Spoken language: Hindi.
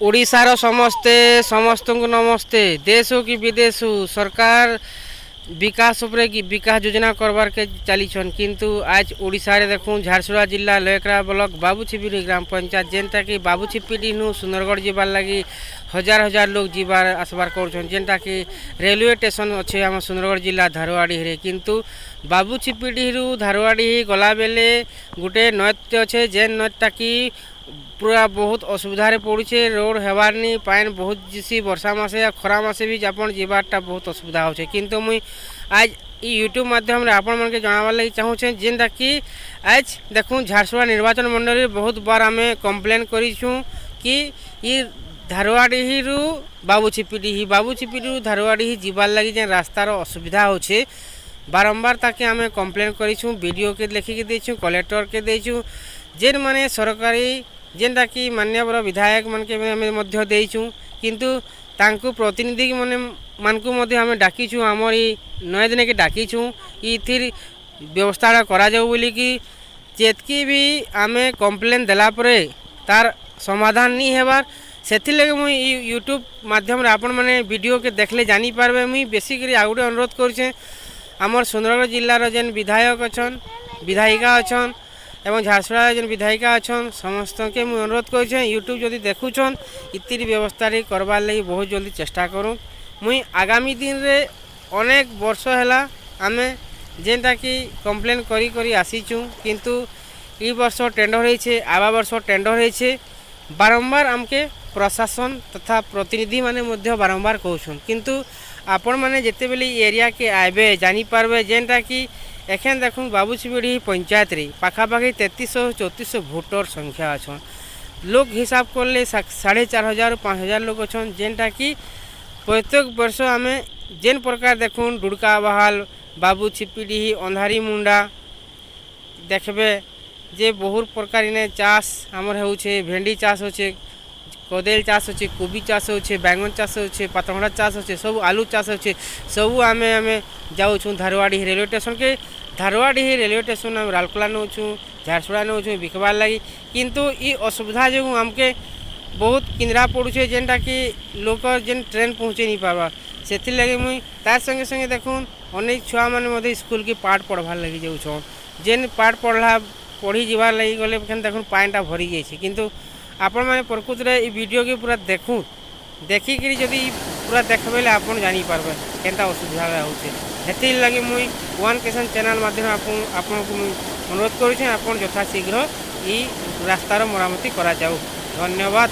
ओडिशार समस्ते समस्त को नमस्ते। देश हो कि विदेश हो सरकार विकास उपरे कि विकास योजना करबार के चलीछन किंतु आज ओडिशा रे देखूँ झारसुगुड़ा जिला लयकरा ब्लॉक बाबूछिपिडी ग्राम पंचायत जेनटा कि बाबूछिपिडी नु सुंदरगढ़ जीवार लगी हजार हजार लोग जीवार आसबार कर जेनटा कि रेलवे स्टेशन अच्छे आम सुंदरगढ़ जिला धारवाड़ी रे किंतु बाबूछिपिडी रु धारवाड़ी गला बेले गोटे नृत्य अच्छे जेन नृत्य कि पूरा बहुत असुविधा पड़ुचे रोड हेबारनी पान बहुत जिसी वर्षा मासे या खरा मासे भी आपन जीवारटा बहुत असुविधा होचे किंतु मुई आज यूट्यूब माध्यम रे आपण मन के जणावार लगी चाहूछे जेनटा कि आज देखूँ झारसुगुड़ा निर्वाचन मंडली बहुत बार आम कम्प्लेन करूँ कि ये धारवाड़ी रु बाबूछिपिडी धारवाड़ी जीवार लगी जेन रास्तार असुविधा होचे बारंबार ताके आम कम्प्लेन करूँ वीडियो के लिखिकी देछूँ कलेक्टर के देछूँ जेन माने सरकारी जेनटा कि मान्यवर विधायक मन के देचु किंतु तांकु प्रतिनिधि मन मानकु मध्य आम डाकीचु आमर नए दिन के डाकीचु इथिर व्यवस्था करा जाऊ बोली कि जेतकी भी आम कम्प्लेन देला परे तार समाधान नहीं हेबार सेथि लगे मुई यूट्यूब माध्यम रे आपण माने वीडियो के देखले जानी पारबे मुई बेसिकली आ गुटे अनुरोध करूछे आमर सुंदरगढ़ जिल्लार जेन विधायक अछन विधायिका अछन एवं झारसुगुड़ा जेन विधायिका अच्छन समस्त के मुझे अनुरोध कर यूट्यूब जदि देखुछन इतिर व्यवस्था करवार लगी बहुत जल्दी चेष्टा करूँ मुई आगामी दिन रे अनेक वर्ष है आम जेनटा कि कम्प्लेन करी करी आसीचु किंतु ई वर्ष टेंडर होइछे आवा वर्ष टेंडर होइछे बारंबार आमके प्रशासन तथा प्रतिनिधि माने मध्य बारंबार कहछन किंतु आपण माने जेते बेले एरिया के आबे जानी पारबे जेनटा कि एखें देखूँ बाबूछिपिडी पंचायत रे पाखापाखि 3300-3400 भोटर संख्या अच्छा लोग हिसाब करले 4500 5000 लोग अच्छा जेनटा कि प्रत्येक वर्ष आम जेन प्रकार देखूँ डुड़का बहाल बाबूछिपिडी अंधारी मुंडा देखबे जे बहुत प्रकार इने चाष आमर होछे भेंडी चाष होछे कदेल चाष होछे कोबी चाष होछे बैंगन चाष होछे पातरघंटा चाष होछे सब आलू चाष होछे सब आम जाऊँ धारवाड़ी रेलवे स्टेशन के धारवाड़ी रेलवे स्टेशन आम रालकोला नौछूँ झारसुगुड़ा नौछूँ बिकबार लगी किंतु ये असुविधा जो आमके बहुत किंद्रा पड़ुछे जेनटा कि लोक जेन ट्रेन पहुँचे नहीं पार्बार से लगे मुई तार संगे संगे देखूँ अनेक छुआ मैंने स्कूल की पाठ पढ़वार लगी जाऊँ जेन पाठ पढ़ी जीवार लगी गले देखूँ पानीटा भरी जाइए किंतु आपण मैंने प्रकृत रे वीडियो के पूरा देखूँ देखिकी जदि पूरा देखबे आपन जानी पारबे केनता असुविधा होचे हेति लगे मुई वन किसान चैनल माध्यम आपन को अनुरोध करूँ आपन यथाशीघ्र ई रास्तार मरामती करा जाऊ। धन्यवाद।